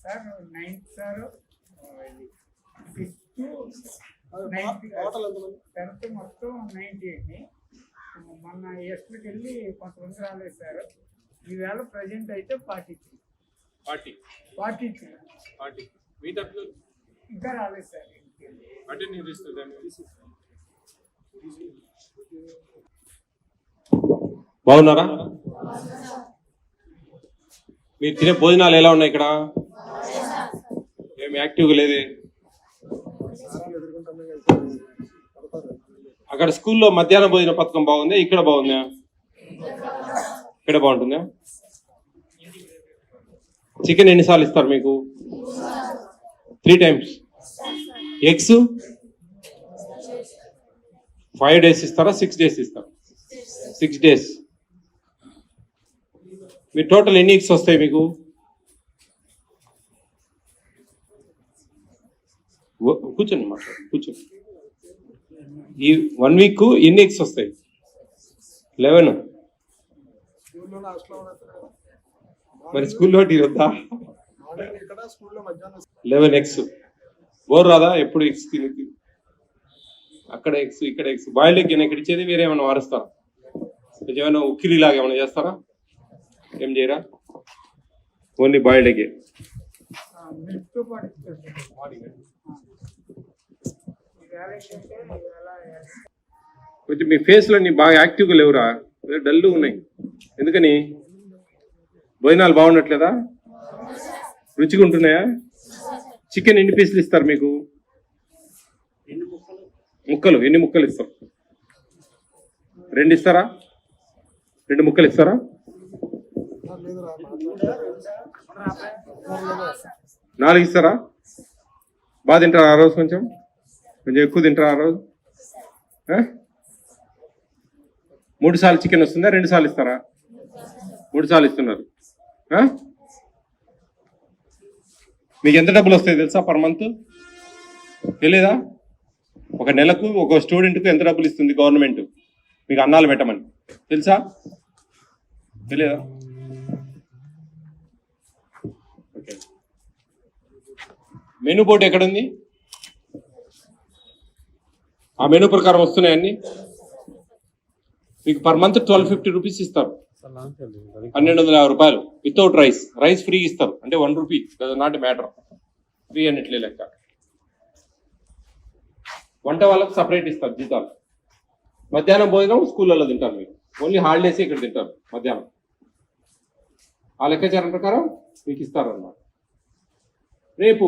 Sir 9th sir 6th 10th మొత్తం 90 అండి. మొన్న ఎస్ట్కి వెళ్ళి కొంతమంది రాలేదు సార్. ఈవేళ ప్రజెంట్ అయితే 43 మీ తరఫున ఇంకా రాలేదు సార్. అంటే నేను ఇస్తాను. బాగున్నారా? మీరు తినే భోజనాలు ఎలా ఉన్నాయి ఇక్కడ? ఏమి యాక్టివ్గా లేదే. అక్కడ స్కూల్లో మధ్యాహ్న భోజన పథకం బాగుందా? ఇక్కడ బాగుందా? ఇక్కడ బాగుంటుందా? చికెన్ ఎన్నిసార్లు ఇస్తారు మీకు? 3 times. ఎగ్స్ 5 days ఇస్తారా? 6 days ఇస్తారా? 6 days. మీ టోటల్ ఎన్ని ఎగ్స్ వస్తాయి మీకు? కూర్చోండి మాట్లాడు, కూర్చోండి. ఈ 1 week ఎన్ని ఎగ్స్ వస్తాయి? 11. మరి స్కూల్లో టీ వద్దా? 11 eggs. బోర్ రాదా? ఎప్పుడు ఎగ్స్ తిని అక్కడ ఎగ్స్ ఇక్కడ ఎగ్స్. బాయిల్డ్ ఎగ్ ఇక్కడ ఇచ్చేది వేరే ఏమైనా మారుస్తారా? ఏమైనా ఉక్కిరిలాగా ఏమైనా చేస్తారా? ఏం చేయరా? Only boiled egg. కొంచెం మీ ఫేస్లో బాగా యాక్టివ్గా లేవురా, డల్గా ఉన్నాయి. ఎందుకని? భోజనాలు బాగుండట్లేదా? రుచిగా ఉంటున్నాయా? చికెన్ ఎన్ని పీసులు ఇస్తారు మీకు? ముక్కలు ఎన్ని ముక్కలు ఇస్తారు? 2 ఇస్తారా? 2 ముక్కలు ఇస్తారా? 4 ఇస్తారా? బాగా తింటారా ఆ రోజు? కొంచెం ఎక్కువ తింటారా ఆ రోజు? 3 సార్లు చికెన్ వస్తుందా? 2 సార్లు ఇస్తారా? 3 సార్లు ఇస్తున్నారు. మీకు ఎంత డబ్బులు వస్తాయి తెలుసా పర్ మంత్? తెలియదా? ఒక నెలకు ఒక స్టూడెంట్కు ఎంత డబ్బులు ఇస్తుంది గవర్నమెంట్ మీకు అన్నాలు పెట్టమని? తెలుసా? తెలియదా? ఓకే. మెనూ బోర్డు ఎక్కడుంది? ఆ మెనూ ప్రకారం వస్తున్నాయన్నీ. మీకు పర్ మంత్ 1250 రూపీస్ ఇస్తారు. 1250 రూపాయలు వితౌట్ రైస్. రైస్ ఫ్రీ ఇస్తారు, అంటే 1 rupee. Does not matter. Free అన్నట్లే లెక్క. వంట వాళ్ళకి సపరేట్ ఇస్తారు జీతాలు. మధ్యాహ్నం భోజనం స్కూళ్ళలో తింటారు. మీరు ఓన్లీ హాలిడేస్ ఇక్కడ తింటారు మధ్యాహ్నం. ఆ లెక్కాచారం ప్రకారం మీకు ఇస్తారన్నమాట. రేపు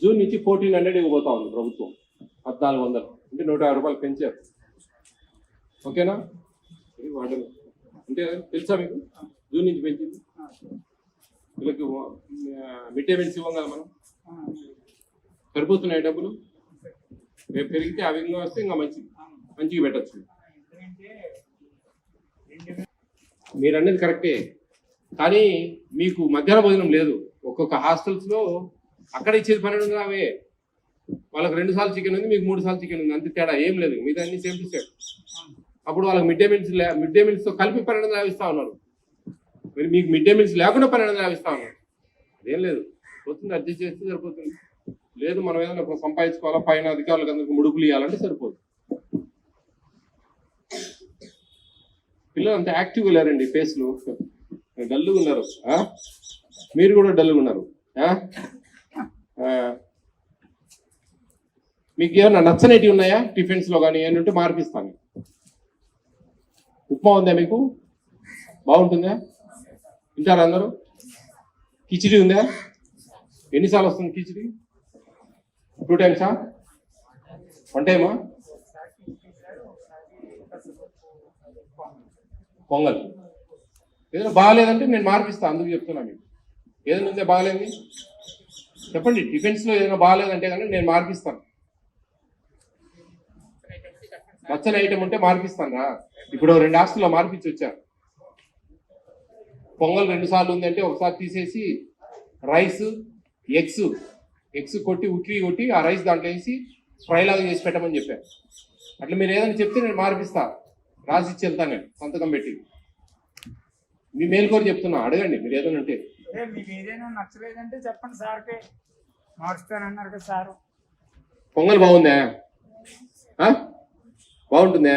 జూన్ నుంచి 1400 ఇవ్వబోతా ఉంది ప్రభుత్వం. 1400 అంటే 150 రూపాయలు పెంచారు. ఓకేనా? అంటే తెలుసా మీకు? జూన్ నుంచి పెంచింది. వీళ్ళకి మిడ్ డే మీల్స్ ఇవ్వం కదా మనం. సరిపోతున్నాయి డబ్బులు? రేపు పెరిగితే అవి ఇంకా వస్తే ఇంకా మంచిగా పెట్టచ్చు. మీరు అనేది కరెక్టే, కానీ మీకు మధ్యాహ్న భోజనం లేదు. ఒక్కొక్క హాస్టల్స్లో అక్కడ ఇచ్చేది 1200 అవే. వాళ్ళకి 2 సార్లు చికెన్ ఉంది, మీకు 3 సార్లు చికెన్ ఉంది. అంతే తేడా, ఏం లేదు. మీద అన్ని సేమ్ టు సేమ్. అప్పుడు వాళ్ళకి మిడ్ డే మీల్స్తో కలిపి 1200 ఇస్తా ఉన్నారు. మరి మీకు మిడ్ డే మీల్స్ లేకుండా 1200 ఇస్తా ఉన్నారు. అదేం లేదు, పోతుంది, అడ్జస్ట్ చేస్తే సరిపోతుంది. లేదు మనం ఏదైనా సంపాదించుకోవాలా, పైన అధికారులకు అందరికి ముడుపులు ఇవ్వాలంటే సరిపోదు. పిల్లలు అంత యాక్టివ్గా లేరండి. ఫేస్లు డల్గా ఉన్నారు. మీరు కూడా డల్గా ఉన్నారు. మీకు ఏమన్నా నచ్చనేటివి ఉన్నాయా? టిఫిన్స్లో కానీ ఏంటంటే మార్పిస్తాను. ఉప్మా ఉందా మీకు? బాగుంటుందా? తింటారా అందరూ? కిచిడి ఉందా? ఎన్నిసార్లు వస్తుంది కిచిడి? 2 times? 1 time? పొంగల్ ఏదైనా బాగాలేదంటే నేను మార్పిస్తాను, అందుకు చెప్తున్నా. మీకు ఏదైనా ఉందే బాగాలేంది చెప్పండి. టిఫిన్స్లో ఏదైనా బాగాలేదంటే కానీ నేను మార్పిస్తాను. నచ్చని ఐటమ్ ఉంటే మార్పిస్తాను. ఇప్పుడు 2 హాస్టల్లో మార్పించి వచ్చాను. పొంగల్ 2 సార్లు ఉందంటే ఒకసారి తీసేసి రైస్ ఎగ్స్ కొట్టి కొట్టి ఆ రైస్ దాంట్లో వేసి ఫ్రై లాగా చేసి పెట్టమని చెప్పాను. అట్లా మీరు ఏదైనా చెప్తే నేను మార్పిస్తా, రాసి ఇచ్చి వెళ్తాను నేను సంతకం పెట్టి. మీ మేలుకోరు చెప్తున్నా, అడగండి మీరు ఏదైనా ఉంటే. అదే మీకు ఏదైనా నచ్చలేదంటే చెప్పండి సార్కి, మారుస్తానన్నారు కదా సారు. పొంగల్ బాగుందా? బాగుంటుందా?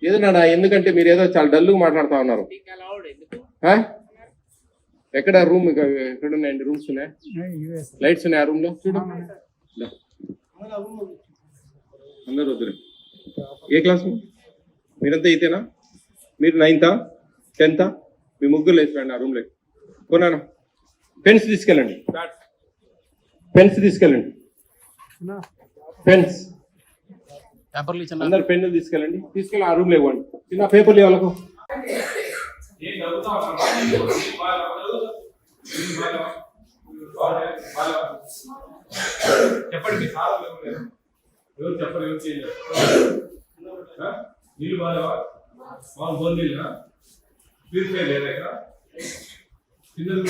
ఏదన్నా ఎందుకంటే మీరు ఏదో చాలా డల్గా మాట్లాడుతూ ఉన్నారు. ఎక్కడ రూమ్ ఎక్కడ ఉన్నాయండి? రూమ్స్ ఉన్నాయా? లైట్స్ ఉన్నాయా రూమ్ లో? చూడు అందరు వద్దురు. ఏ క్లాస్ మీరంతా అయితేనా? మీరు 9th 10th? మీ ముగ్గురు లేచిపోండి ఆ రూమ్లో. కొన్నాను పెన్స్ తీసుకెళ్ళండి, పెన్స్ తీసుకెళ్ళండి, పెన్స్ అందరు పెన్నులు తీసుకెళ్ళండి. తీసుకెళ్ళి ఆ రూమ్లో ఇవ్వండి. చిన్న పేపర్లు ఇవ్వాలకు. చెప్పండి ఎవరు చెప్పరు, ఎవరు చేయలేదు. నీళ్ళు బాగా బోర్ నీళ్ళ ప్యూరిఫై లేదా ఇక్కడ తిన్నది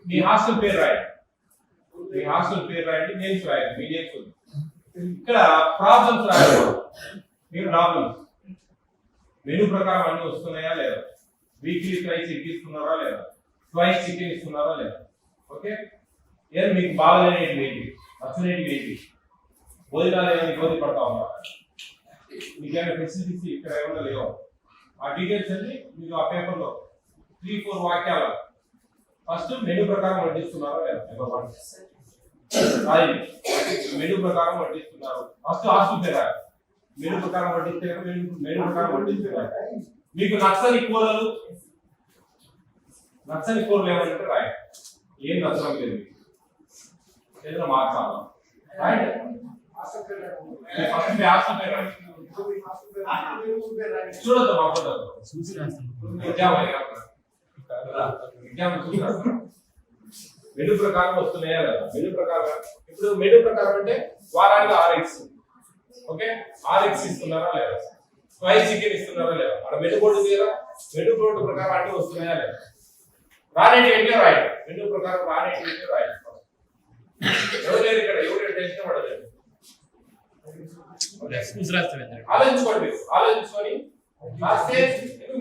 మీ హాస్టల్ పేరు రాయండి, మీ హాస్టల్ పేరు రాయండి, నేమ్స్ రాయండి, మీ నేమ్స్. ఇక్కడ ప్రాబ్లమ్స్ రాయండి. మీ ప్రాబ్లమ్స్ మెనూ ప్రకారం అన్ని వస్తున్నాయా లేదా, వీక్లీ ప్రైస్ ఎక్కిస్తున్నారా లేదా, ట్వైస్ చికెన్ ఇస్తున్నారా లేదా. ఓకే, ఏం మీకు బాగాలేనివి ఏంటి, నచ్చలేనివి ఏంటి, భోజనాలు ఏమైనా ఇబ్బంది పడతా ఉన్నారా, మీకేమైనా ఫెసిలిటీస్ ఇక్కడ ఏమైనా లేవు, ఆ డీటెయిల్స్ అన్ని మీరు ఆ పేపర్లో 3-4 వాక్యాలు ఫస్ట్ మెనూ ప్రకారం వడ్డిస్తున్నారా లేదా. మెనూ ప్రకారం వడ్డిస్తున్నారు. ఫస్ట్ హాస్టల్ పేరు మెనూ ప్రకారం వడ్డిస్తే మెనూ ప్రకారం వడ్డిస్తున్నారు. మీకు నచ్చని కూరలు ఏమంటే రాయండి. ఏం నచ్చడం లేదు, ఏదైనా మార్చాలా రాయండి. చూడద్దు మెనూ ప్రకారం వస్తున్నాయా లేదా. మెనూ ప్రకారం ఇప్పుడు మెనూ ప్రకారం అంటే వారానికి 6 eggs, ఓకే 6 eggs ఇస్తున్నారా లేదా, ట్వైస్ చికెన్ ఇస్తున్నారా లేదా, అక్కడ మెనూ బోర్డు లేదా, మెనూ బోర్డు ప్రకారం అన్ని వస్తున్నాయా లేదా. రానేటి ఏంటో రాయండి, మెనూ ప్రకారం రానేటి ఏంటో రాయండి. ఎవరు లేరు ఇక్కడ, ఎవరు టెన్షన్ పడలేదు. ఆలోచించుకోండి, ఆలోచించుకొని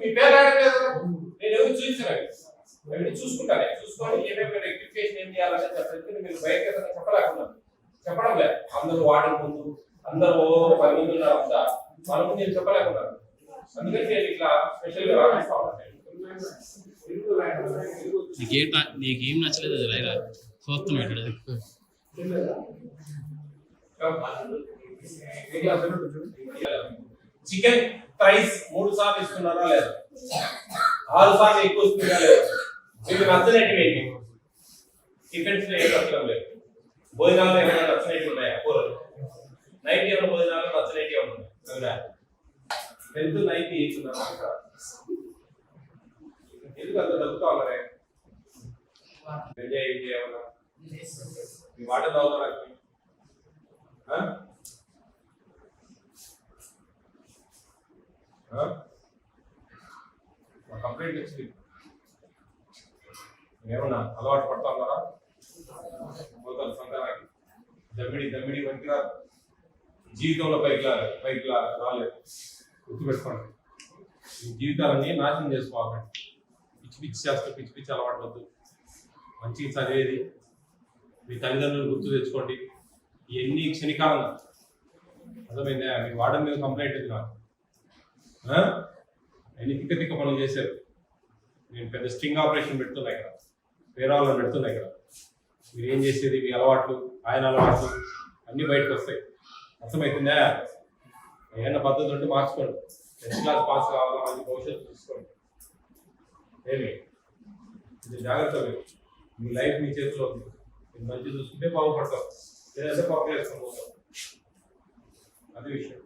మీ పేరు రాయడం లేదు, నేను ఎవరు చూపించాను అవన్నీ చూసుకుంటాను. చూసుకొని ఏమేమి రెక్టిఫికేషన్ ఏం చేయాలని చెప్పండి. మీరు బయట చెప్పలేకున్నాను, చెప్పడం లేదు. అందరూ వాటర్ ముందు అందరూ 10 మంది ఉన్నారు అంతా, మన ముందు నేను చెప్పలేకున్నాను. అందుకని నేను ఇట్లా స్పెషల్ గా రాపిస్తా ఉన్నాను. నీకేం నచ్చలేదు చూస్తున్నాడు. చికెన్ ప్రైస్ 3 సార్లు ఇస్తున్నారా లేదా, 6 సార్లు ఎక్కువ ఇస్తున్నారా లేదా, మీకు నచ్చనేటివి ఏంటి, టిఫిన్స్ ఏం నచ్చడం లేదు, భోజనాలు ఏమైనా నచ్చనేటివి ఉన్నాయా, కూరలు నైట్ ఏమైనా భోజనాలు నచ్చనేటివి ఉన్నాయి. 10th 9th ఇస్తున్నారు. ఎందుకు అంత డబ్బుతా ఉన్నారే, ఎంజాయ్ ఏమన్నా మీ వాటర్ తాగుతారా, కంప్లైంట్ వచ్చింది. ఏమన్నా అలవాటు పడతా ఉన్నారా, పోతారు సంతానానికి, దమ్మిడి పనికిరాదు, జీవితంలో పైకి రాలేదు. గుర్తుపెట్టుకోండి, ఈ జీవితాలన్నీ నాశనం చేసుకోవాలండి. పిచ్చి చేస్తే పిచ్చి అలవాటు వద్దు. మంచిగా చదివేది, మీ తల్లిదండ్రులు గుర్తు తెచ్చుకోండి. ఇవన్నీ క్షణికాలంగా అర్థమైందా. మీ వార్డెన్ మీద కంప్లైంట్ ఉంది నాకు, అన్ని తిక్క పనులు చేశారు. నేను పెద్ద స్ట్రింగ్ ఆపరేషన్ పెడుతున్నా ఇక్కడ, వేరే వాళ్ళని పెడుతున్నా ఇక్కడ. మీరు ఏం చేసేది, మీ అలవాట్లు ఆయన అలవాట్లు అన్నీ బయటకు వస్తాయి. అర్థమవుతుందా. ఏమైనా పద్ధతి ఉంటే మార్చుకోండి. 10th క్లాస్ పాస్ కావాలా, మంచి భవిష్యత్తు చూసుకోండి. ఏమి ఇది జాగ్రత్త, మీ లైఫ్ మీ చేతిలో ఉంది. మీరు మంచి చూసుకుంటే బాగుపడతాం, లేదంటే పాపులేషన్ పోతాం. అది విషయం.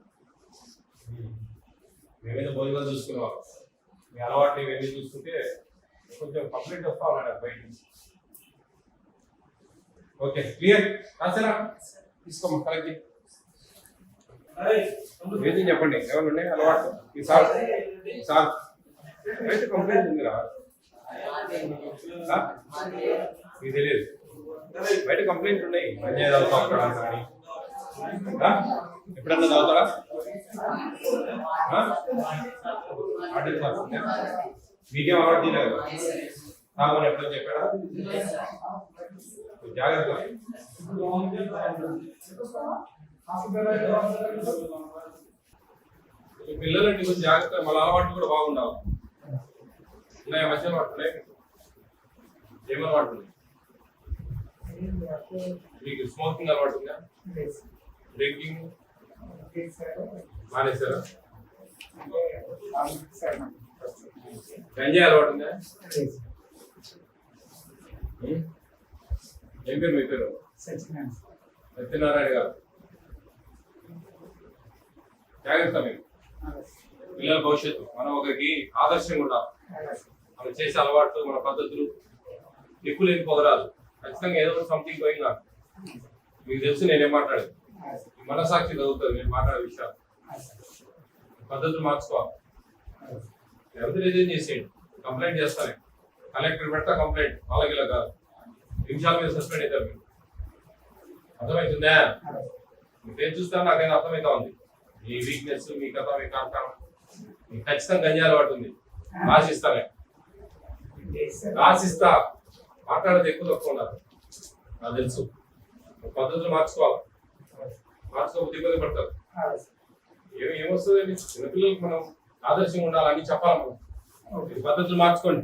మేమైనా భోజనాలు చూసుకునేవాళ్ళం, మీ అలవాట్లు ఇవన్నీ చూసుకుంటే కొంచెం కంప్లైంట్ వస్తా ఉన్నాడు బయట నుంచి. ఓకే క్లియర్ రాసారా, తీసుకోమ్మా కలెక్ట్ ఏది చెప్పండి. ఎవరు ఉన్నాయి అలవాటు ఈసారి అయితే కంప్లైంట్ ఉందిరా, మీకు తెలియదు. బయట కంప్లైంట్ ఉన్నాయి, పంచాయతీ కానీ ఎప్పుడన్నా తాగుతారా? ఆర్డర్ చేస్తుందా? మీకేం అలవాటు తీయలే కదా తాగమని ఎప్పుడైనా చెప్పాడా? జాగ్రత్త. పిల్లలంటే కొంచెం జాగ్రత్త, మళ్ళీ అలవాట్లు కూడా బాగుండాలి. ఉన్నాయా మంచి అలవాటు ఉన్నాయి? ఏం అలవాటు ఉన్నాయి? మీకు స్మోకింగ్ అలవాటు ఉందా? డ్రింకింగ్ మానేశారా? గంజాయి అలవాటు ఉందా? ఏం పేరు మీ పేరు? సత్యనారాయణ గారు. జాగ్రత్త. మీకు పిల్లల భవిష్యత్తు మనం ఒకరికి ఆదర్శంగా ఉండాలి. మనం చేసే అలవాట్లు, మన పద్ధతులు ఎక్కువ లేని పొగరాదు. ఖచ్చితంగా ఏదో సంథింగ్ గోయింగ్ ఆన్. మీకు తెలుసు నేనేం మాట్లాడేది. మనసాక్షి చదువుతుంది నేను మాట్లాడే విషయాలు. పద్ధతులు మార్చుకోవాలి. ఎవరితో ఏదేం చేసేయండి. కంప్లైంట్ చేస్తాను. కలెక్టర్ పెడతా కంప్లైంట్. వాళ్ళకి ఇలా కాదు, నిమిషాల మీద సస్పెండ్ అవుతారు. మీరు అర్థమవుతుందా? మీకేం చూస్తారో నాకైనా అర్థమవుతా ఉంది. మీ వీక్నెస్, మీ కథ, మీ కారణం. మీకు ఖచ్చితంగా గంజాయి అలవాటు ఉంది. రాసిస్తానే, రాసిస్తా. మాట్లాడేది ఎక్కువ తక్కువ ఉన్నారు నాకు తెలుసు. పద్ధతులు మార్చుకోవాలి. మార్చుకోకపోతే ఇబ్బంది పడతారు. ఏమొస్తుంది? చిన్నపిల్లలకు మనం ఆదర్శంగా ఉండాలని చెప్పాలి. మనం పద్ధతులు మార్చుకోండి.